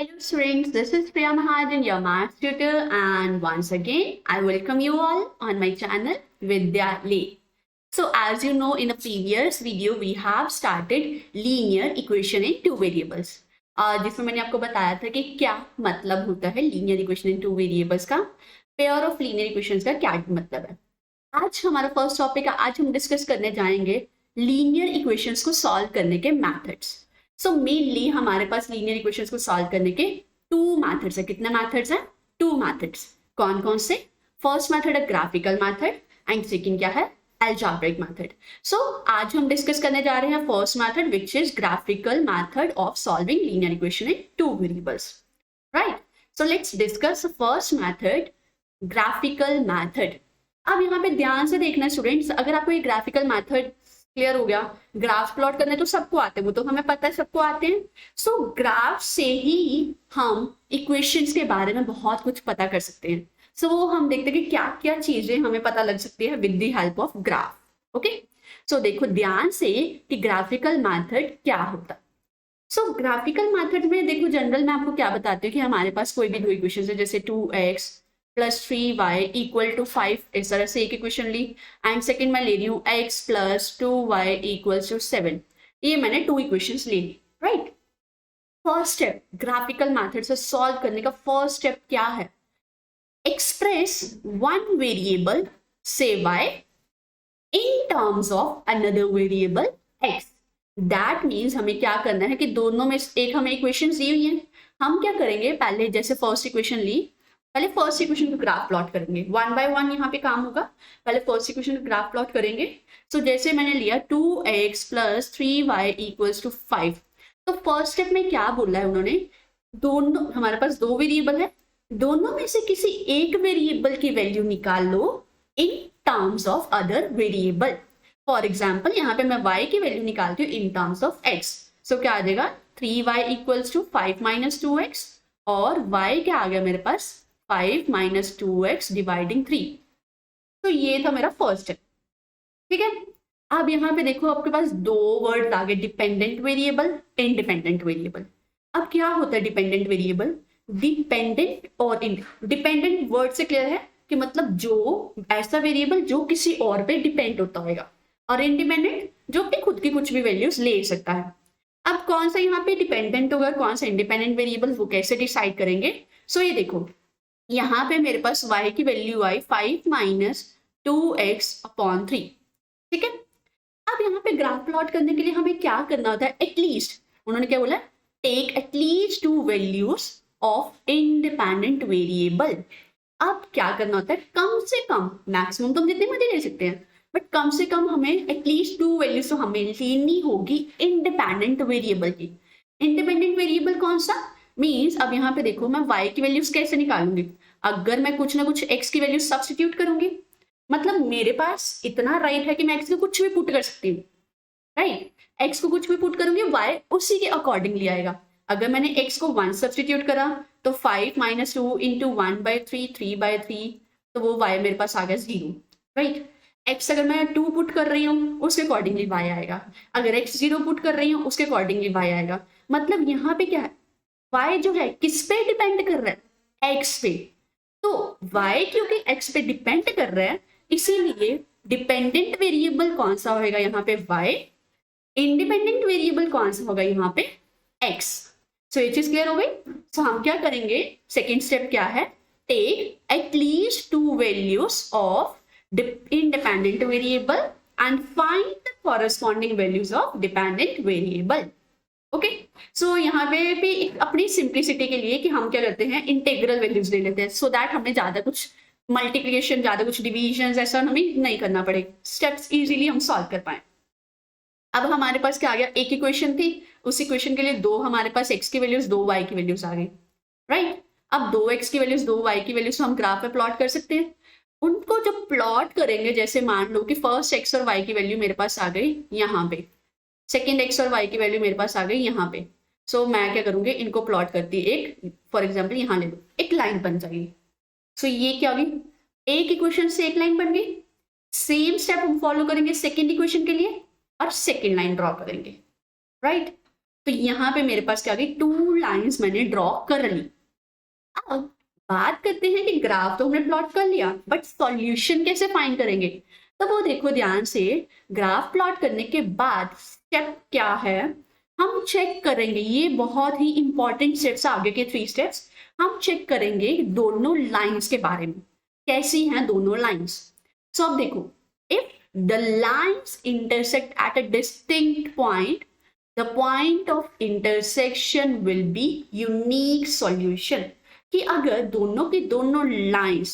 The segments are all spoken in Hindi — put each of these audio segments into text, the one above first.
Hello students, this is Priya Mahajan, your maths tutor, and once again I welcome you all on my channel Vidya Le. So as you know, in the previous video we have started linear equation in two variables. जिसमें मैंने आपको बताया था कि क्या मतलब होता है linear equation in two variables का, pair of linear equations का क्या मतलब है. आज हमारा फर्स्ट टॉपिक है. आज हम डिस्कस करने जाएंगे लीनियर इक्वेशंस को सॉल्व करने के मेथड्स. सो मेनली हमारे पास लीनियर इक्वेशंस को सॉल्व करने के टू मेथड्स है. कितने मेथड्स हैं? Two methods. कौन कौन से? फर्स्ट मेथड है ग्राफिकल मेथड एंड सेकंड क्या है? algebraic method. So आज हम डिस्कस करने जा रहे हैं first method which is graphical method of solving linear equation in two variables. Right, so let's discuss first method, graphical method. अब यहाँ पे ध्यान से देखना स्टूडेंट्स, अगर आपको ये ग्राफिकल मेथड क्लियर हो गया, ग्राफ प्लॉट करने तो सबको आते हैं, वो तो हमें पता है सबको आते हैं. सो ग्राफ से ही हम इक्वेशंस के बारे में बहुत कुछ पता कर सकते हैं. सो वो हम देखते हैं कि क्या क्या चीजें हमें पता लग सकती है with the help of graph. Okay, so देखो ध्यान से कि ग्राफिकल मेथड क्या होता है. सो ग्राफिकल मेथड में देखो जनरल मैं आपको क्या बताती हूँ कि हमारे पास कोई भी दो इक्वेशन है, जैसे 2x plus 3y equal to 5, इस तरह से एक इक्वेशन ली. एंड सेकेंड मैं ले रही हूँ x plus 2y equal to 7. ये मैंने टू इक्वेशंस ले ली. Right, first step graphical method से सॉल्व करने का फर्स्ट स्टेप क्या है? एक्सप्रेस वन वेरिएबल से y in terms of another variable x. That means हमें क्या करना है कि दोनों में एक हमें इक्वेशंस दी हुई है. हम क्या करेंगे, पहले जैसे फर्स्ट इक्वेशन ली, पहले फर्स्ट इक्वेशन का ग्राफ प्लॉट करेंगे. वन बाय वन यहाँ पे काम होगा. पहले फर्स्ट इक्वेशन का ग्राफ प्लॉट करेंगे. सो जैसे मैंने लिया 2x plus 3y equals to 5. तो फर्स्ट स्टेप में क्या बोला है उन्होंने, दोनों हमारे पास दो वेरिएबल है, दोनों में से किसी एक वेरिएबल की वैल्यू निकाल लो in terms of other variable. For example यहाँ पे मैं y की वैल्यू निकालती हूँ in terms of x. So क्या आ जाएगा 3y equals to 5 minus 2x, और y क्या आ गया मेरे पास 5 माइनस 2x डिवाइडिंग 3. तो ये था मेरा फर्स्ट स्टेप. ठीक है, अब यहाँ पे देखो आपके पास दो वर्ड आ गए, डिपेंडेंट वेरिएबल, इंडिपेंडेंट वेरिएबल. अब क्या होता है डिपेंडेंट वेरिएबल? डिपेंडेंट और डिपेंडेंट वर्ड से क्लियर है कि मतलब जो ऐसा वेरिएबल जो किसी और पे डिपेंड होता होगा, और इंडिपेंडेंट जो कि खुद की कुछ भी वैल्यूज ले सकता है. अब कौन सा यहाँ पे डिपेंडेंट होगा, कौन सा इंडिपेंडेंट वेरिएबल, वो कैसे डिसाइड करेंगे? सो ये देखो यहाँ पे मेरे पास y की वैल्यू आई 5 माइनस 2x अपॉन 3. ठीक है, अब यहाँ पे ग्राफ प्लॉट करने के लिए हमें क्या करना होता है? एटलीस्ट उन्होंने क्या बोला, take at least two values of independent variable. अब क्या करना होता है, कम से कम, मैक्सिमम तो हम जितने मर्जी ले सकते हैं, बट कम से कम हमें एटलीस्ट टू वैल्यूज तो हमें लेनी होगी इंडिपेंडेंट वेरिएबल की. इंडिपेंडेंट वेरिएबल कौन सा? मीन्स अब यहाँ पे देखो मैं y की वैल्यूज कैसे निकालूंगी, अगर मैं कुछ ना कुछ x की वैल्यूज सब्स्टिट्यूट करूंगी. मतलब मेरे पास इतना राइट है कि मैं x को कुछ भी पुट कर सकती हूँ. राइट, x को कुछ भी पुट करूंगी, y उसी के अकॉर्डिंगली आएगा. अगर मैंने x को 1 सब्स्टिट्यूट करा तो 5 माइनस 2 इंटू 1/3 3/3, तो वो y मेरे पास आ गया 0. राइट, x अगर मैं 2 पुट कर रही हूँ उसके अकॉर्डिंगली y आएगा, अगर x 0 पुट कर रही हूँ उसके अकॉर्डिंगली y आएगा. मतलब यहाँ पे क्या है, y जो है किस पे डिपेंड कर रहा है? x पे. तो y क्योंकि x पे डिपेंड कर रहा है, इसीलिए डिपेंडेंट वेरिएबल कौन सा होगा यहाँ पे? y. इंडिपेंडेंट वेरिएबल कौन सा होगा यहाँ पे? x. सो ये चीज क्लियर हो गई. सो हम क्या करेंगे, सेकेंड स्टेप क्या है, take at least two values of independent variable and find the corresponding values of dependent variable. Okay, so यहाँ पे भी अपनी सिंप्लिसिटी के लिए कि हम क्या करते हैं, इंटेग्रल वैल्यूज ले लेते हैं, सो दैट हमें ज्यादा कुछ मल्टीप्लिकेशन, ज्यादा कुछ डिविजन ऐसा हमें नहीं करना पड़े, स्टेप्स इजीली हम सॉल्व कर पाए. अब हमारे पास क्या आ गया, एक इक्वेशन थी, उस इक्वेशन के लिए दो हमारे पास x की वैल्यूज, दो y की वैल्यूज आ गई. राइट, अब 2x की वैल्यूज, 2y की वैल्यूज हम ग्राफ पे प्लॉट कर सकते हैं. उनको जब प्लॉट करेंगे, जैसे मान लो कि फर्स्ट x और y की वैल्यू मेरे पास आ गई यहाँ पे, सेकेंड x और y की वैल्यू मेरे पास आ गई यहाँ पे. सो मैं क्या करूंगी, इनको प्लॉट करती, एक फॉर एग्जाम्पल यहाँ ले लो, एक लाइन बन जाएगी. सो ये क्या होगी, एक इक्वेशन से एक लाइन बन गई. सेम स्टेप हम फॉलो करेंगे सेकेंड इक्वेशन के लिए और सेकेंड लाइन ड्रॉ करेंगे. राइट, तो तो यहाँ पे मेरे पास क्या आ गई, 2 लाइंस मैंने ड्रॉ कर ली। अब बात करते हैं कि ग्राफ तो हमने प्लॉट कर लिया, बट सॉल्यूशन कैसे फाइंड करेंगे। तो वो देखो ध्यान से, ग्राफ प्लॉट करने के बाद स्टेप क्या है, हम चेक करेंगे। ये बहुत ही इंपॉर्टेंट स्टेप्स, आगे के 3 स्टेप्स हम चेक करेंगे दोनों लाइंस के बारे में, कैसी हैं दोनों लाइंस। सो अब देखो, if the lines intersect at a distinct point, the point of intersection will be unique solution. कि अगर दोनों की दोनों लाइंस,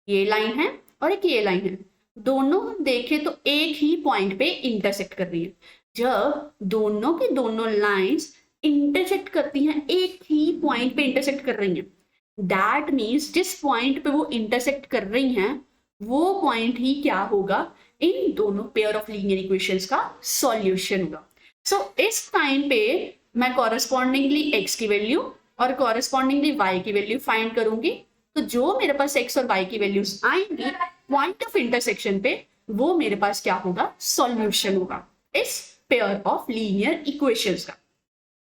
ये लाइन है और एक ये लाइन है, दोनों देखें तो एक ही पॉइंट पे इंटरसेक्ट कर रही है। जब दोनों की दोनों लाइंस इंटरसेक्ट करती हैं, एक ही पॉइंट पे इंटरसेक्ट कर रही हैं, दैट मीन्स जिस पॉइंट पे वो इंटरसेक्ट कर रही हैं वो पॉइंट ही क्या होगा, इन दोनों पेयर ऑफ लीनियर इक्वेशंस का सॉल्यूशन होगा। सो इस टाइम पे मैं कॉरेस्पॉन्डिंगली x की वैल्यू और कॉरेस्पॉन्डिंगली y की वैल्यू फाइंड करूंगी। तो जो मेरे पास x और y की वैल्यूज आएंगी पॉइंट ऑफ इंटरसेक्शन पे, वो मेरे पास क्या होगा, सॉल्यूशन होगा इस पेयर ऑफ लीनियर इक्वेशंस का।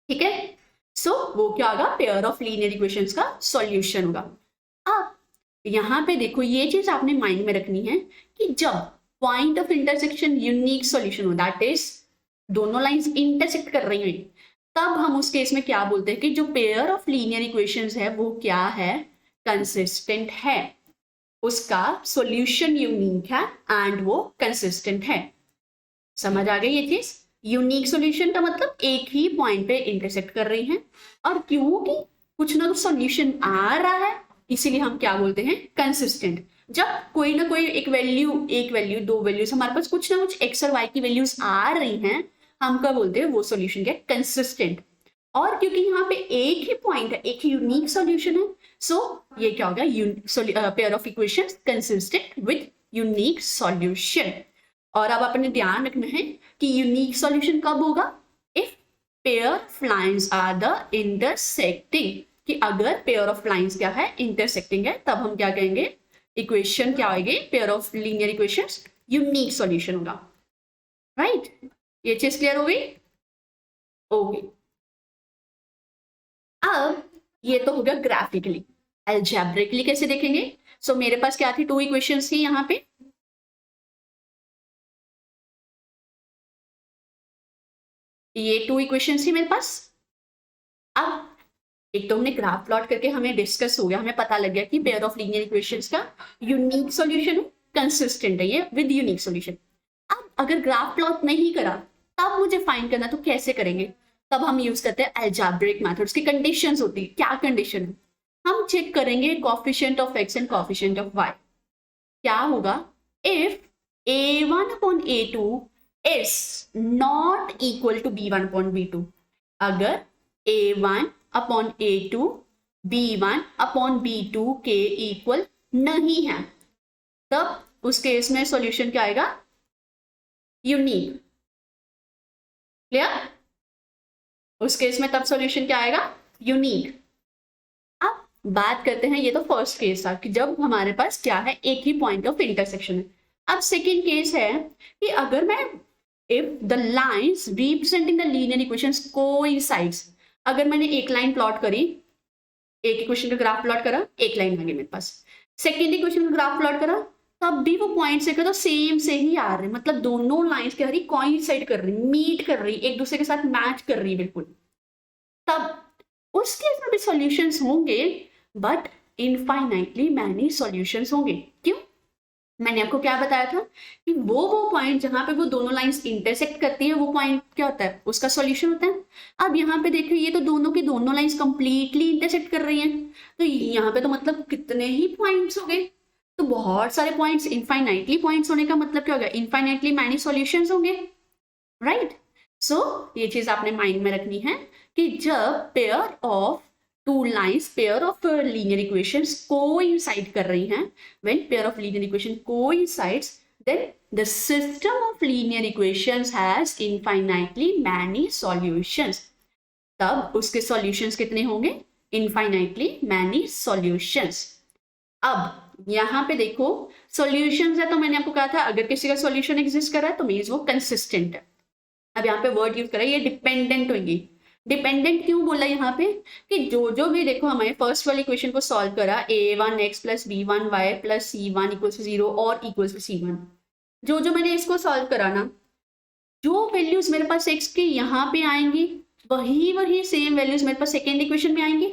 ठीक है, सो वो क्या होगा, पेयर ऑफ लीनियर इक्वेशंस का सॉल्यूशन होगा। अब यहाँ पे देखो, ये चीज आपने माइंड में रखनी है कि जब point of intersection unique solution हो, दैट इज दोनों लाइंस इंटरसेक्ट कर रही हैं, तब हम उस केस में क्या बोलते हैं कि जो पेयर ऑफ लीनियर इक्वेशंस है वो क्या है, कंसिस्टेंट है, उसका सॉल्यूशन यूनिक है एंड वो कंसिस्टेंट है। समझ आ गई ये चीज। यूनिक सॉल्यूशन का मतलब एक ही पॉइंट पे इंटरसेक्ट कर रही हैं, और क्योंकि कुछ ना कुछ सॉल्यूशन आ रहा है इसीलिए हम क्या बोलते हैं, कंसिस्टेंट। जब कोई ना कोई एक वैल्यू, दो वैल्यूज, हमारे पास कुछ ना कुछ एक्स और वाई की वैल्यूज आ रही हैं, हम क्या बोलते हैं, वो सॉल्यूशन क्या, कंसिस्टेंट। और क्योंकि यहाँ पे एक ही पॉइंट है, एक ही यूनिक सॉल्यूशन है, सो ये क्या होगा, pair of equations consistent with unique solution. और अब अपने ध्यान रखना है कि यूनिक सॉल्यूशन कब होगा, if pair of lines are the intersecting. कि अगर पेयर ऑफ लाइंस क्या है, इंटरसेक्टिंग है, तब हम क्या कहेंगे, इक्वेशन क्या आएगी, pair of linear equations unique solution होगा। राइट, ये चीज क्लियर हो गई। ओके, अब ये तो हो गया ग्राफिकली। अलजेब्रिकली कैसे देखेंगे। सो मेरे पास क्या थी, 2 इक्वेशंस थी यहाँ पे, ये 2 इक्वेशंस थी मेरे पास। अब एक तो हमने ग्राफ प्लॉट करके हमें डिस्कस हो गया, हमें पता लग गया कि पेयर ऑफ लीनियर इक्वेशंस का यूनिक सॉल्यूशन है, कंसिस्टेंट है ये विद यूनिक सॉल्यूशन। अब अगर ग्राफ प्लॉट नहीं करा तब मुझे फाइंड करना, तो कैसे करेंगे, तब हम यूज करते हैं अलजेब्रिक मेथड्स की कंडीशंस होती है। क्या कंडीशन है, हम चेक करेंगे coefficient of x and coefficient of y। क्या होगा, if a1 upon a2 is not equal to b1 upon b2, अगर a1 upon a2 b1 upon b2 के इक्वल नहीं है, तब उस केस में सॉल्यूशन क्या आएगा, यूनिक। क्लियर, उस केस में तब सॉल्यूशन क्या आएगा, यूनिक। अब बात करते हैं, ये तो फर्स्ट केस था कि जब हमारे पास क्या है, एक ही पॉइंट ऑफ इंटरसेक्शन है। अब सेकेंड केस है कि अगर मैं, if the lines representing the linear equations coincides, अगर मैंने एक लाइन प्लॉट करी, एक इक्वेशन का ग्राफ प्लॉट करा, एक लाइन आ गई मेरे पास, सेकेंड इक्वेशन का ग्राफ प्लॉट करा, तब भी वो पॉइंट से तो सेम से ही आ रहे हैं, मतलब दोनों लाइंस क्या रही, कोइंसाइड कर रही, मीट कर रही, एक दूसरे के साथ मैच कर रही बिल्कुल, तब उस केस में भी सॉल्यूशंस होंगे, बट इनफाइनाइटली मैनी सॉल्यूशंस होंगे। क्यों, मैंने आपको क्या बताया था कि वो पॉइंट जहां पे वो दोनों लाइंस इंटरसेक्ट करती है, वो पॉइंट क्या होता है, उसका सॉल्यूशन होता है। अब यहाँ पे देखिए, ये तो दोनों की दोनों लाइंस कंप्लीटली इंटरसेक्ट कर रही हैं, तो यहाँ पे तो मतलब कितने ही पॉइंट्स हो गए, तो बहुत सारे पॉइंट्स, इनफाइनाइटली पॉइंट्स होने का मतलब क्या होगा, इनफाइनाइटली मैनी सॉल्यूशंस होंगे। राइट, सो ये चीज आपने माइंड में रखनी है कि जब pair of 2 lines, pair of linear equations coincide कर रही हैं, when pair of linear equation coincides, then the system of linear equations has infinitely many solutions. तब उसके solutions कितने होंगे, infinitely many solutions. अब यहाँ पे देखो solutions है, तो मैंने आपको कहा था अगर किसी का solution exist कर रहा है तो मीन्स वो consistent है। अब यहाँ पे वर्ड यूज करा है, ये डिपेंडेंट होंगी, डिपेंडेंट क्यों बोला यहाँ पे कि जो भी देखो हमारे फर्स्ट वाली इक्वेशन को सॉल्व करा a1x plus b1y plus c1 equals to 0 और इक्वल्स टू c1, जो मैंने इसको सॉल्व करा ना, जो वैल्यूज मेरे पास x की यहाँ पे आएंगी वही सेम वैल्यूज मेरे पास सेकेंड इक्वेशन में आएंगी।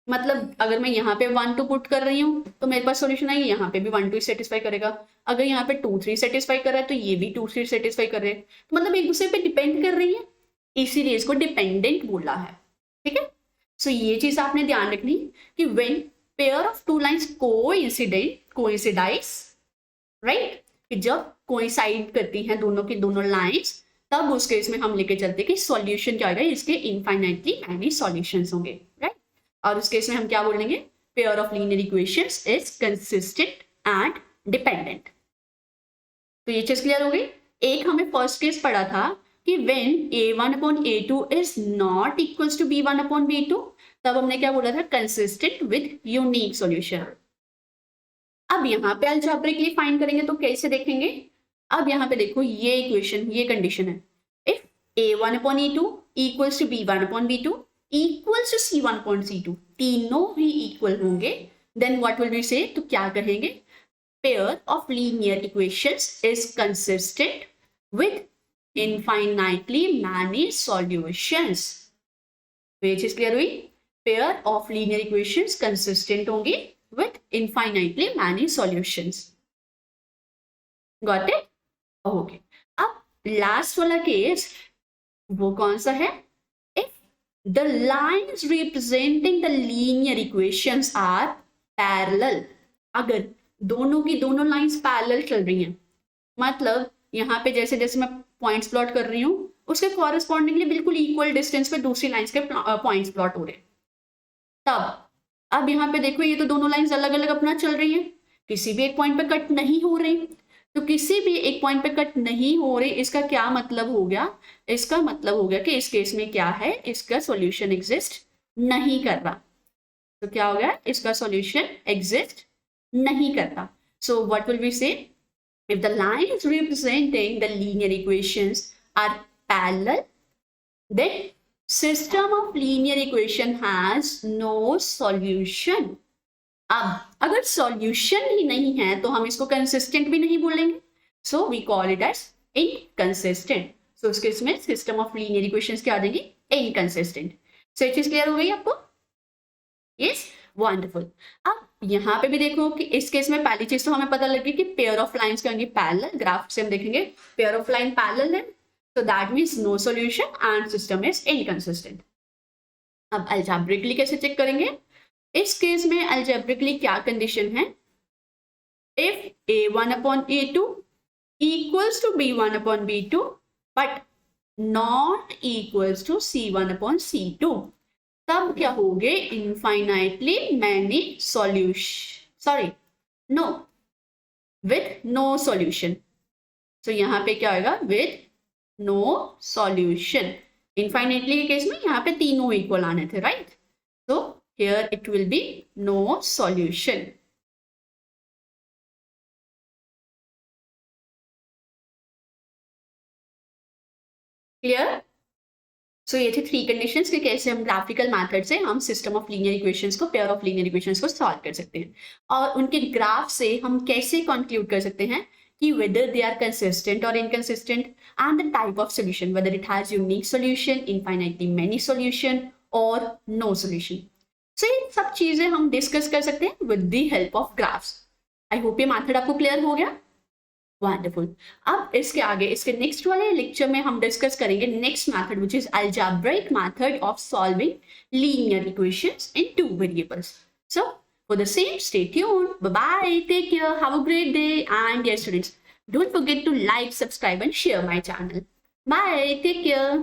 मतलब अगर मैं यहाँ पे 1 2 पुट कर रही हूँ तो मेरे पास सॉल्यूशन आएगी, यहाँ पे भी 1 2 सेटिस्फाई करेगा। अगर यहाँ पे 2 3 सेटिस्फाई कर रहा है तो ये भी 2 3 सेटिस्फाई कर रहे हैं, तो मतलब एक दूसरे पे डिपेंड कर रही है, इसीलिए इसको डिपेंडेंट बोला है। ठीक है, सो ये चीज आपने ध्यान रखनी कि when pair of two lines coincide, right, कि जब कोइंसाइड करती हैं दोनों की दोनों लाइंस, तब उस केस में हम लेके चलते कि सॉल्यूशन क्या होगा, इसके इनफाइनाइटली मैनी सॉल्यूशंस होंगे, राइट। और उस केस में हम क्या बोलेंगे, pair of linear equations is consistent and dependent. तो ये चीज क्लियर हो गई। एक हमें फर्स्ट केस पढ़ा था कि when a1 upon a2 is not equals to b1 upon b2, तब हमने क्या बोला था, consistent with unique solution। अब यहाँ पे algebraically फाइंड करेंगे तो कैसे देखेंगे, अब यहाँ पे देखो ये इक्वेशन, ये कंडीशन है, if a1 upon a2 equals to b1 upon b2 equals to c1 upon c2, तीनों ही इक्वल होंगे, then what will we say, तो क्या कहेंगे, pair of linear equations is consistent with infinitely many solutions। तो ये चीज क्लियर हुई, pair of linear equations consistent होंगी with infinitely many solutions. Got it, okay. अब लास्ट वाला केस वो कौन सा है, if the lines representing the linear equations are parallel, अगर दोनों की दोनों लाइंस पैरेलल चल रही हैं, मतलब यहाँ पे जैसे जैसे मैं पॉइंट्स प्लॉट कर रही हूँ उसके कॉरेस्पॉन्डिंगली बिल्कुल इक्वल डिस्टेंस पे दूसरी लाइंस के पॉइंट्स प्लॉट हो रहे हैं, तब अब यहाँ पे देखो ये तो दोनों लाइंस अलग अलग अपना चल रही हैं, किसी भी एक पॉइंट पे कट नहीं हो रही, तो किसी भी एक पॉइंट पे कट नहीं हो रही, इसका क्या मतलब हो गया, इसका मतलब हो गया कि इस केस में क्या है, इसका सॉल्यूशन एग्जिस्ट नहीं कर रहा। तो क्या हो गया, इसका सॉल्यूशन एग्जिस्ट नहीं करता। सो व्हाट विल वी से, if the lines representing the linear equations are parallel, then system of linear equation has no solution। अब अगर solution ही नहीं है तो हम इसको consistent भी नहीं बोलेंगे, so we call it as inconsistent। so उस केस में system of linear equations क्या आ जाएगी, inconsistent। so ये चीज क्लियर हो गई आपको, yes, wonderful। अब यहाँ पे भी देखो कि इस केस में पहली चीज तो हमें पता लगी कि पेयर ऑफ लाइंस क्या होंगी, पैरेलल। ग्राफ से हम देखेंगे पेयर ऑफ लाइन पैरेलल है, so that means no solution and system is inconsistent। अब algebraically कैसे चेक करेंगे, इस केस में algebraically क्या कंडीशन है, if a1 upon a2 equals to b1 upon b2 but not equals to c1 upon c2, तब क्या हो गए, infinitely many solution, sorry no, with no solution. तो यहाँ पे क्या होगा, विथ नो सॉल्यूशन। इनफाइनाइटली के केस में यहाँ पे तीनों इक्वल आने थे, राइट, तो here it will be no solution. Clear. So ये थे 3 कंडीशंस कि कैसे हम ग्राफिकल मेथड से हम सिस्टम ऑफ लीनियर इक्वेशंस को, पेयर ऑफ लीनियर इक्वेशंस को सॉल्व कर सकते हैं, और उनके ग्राफ से हम कैसे कंक्लूड कर सकते हैं कि whether they are consistent or inconsistent, and the type of solution, whether it has unique solution, infinitely many solution or no solution। so ये सब चीजें हम डिस्कस कर सकते हैं with the help of graphs। I hope ये मेथड आपको क्लियर हो गया, वंडरफुल। अब इसके आगे, इसके नेक्स्ट वाले लेक्चर में हम डिस्कस करेंगे next method which is algebraic method of solving linear equations in 2 variables। so for the same, stay tuned, bye bye, take care, have a great day, and dear students, don't forget to like, subscribe and share my channel। Bye, take care।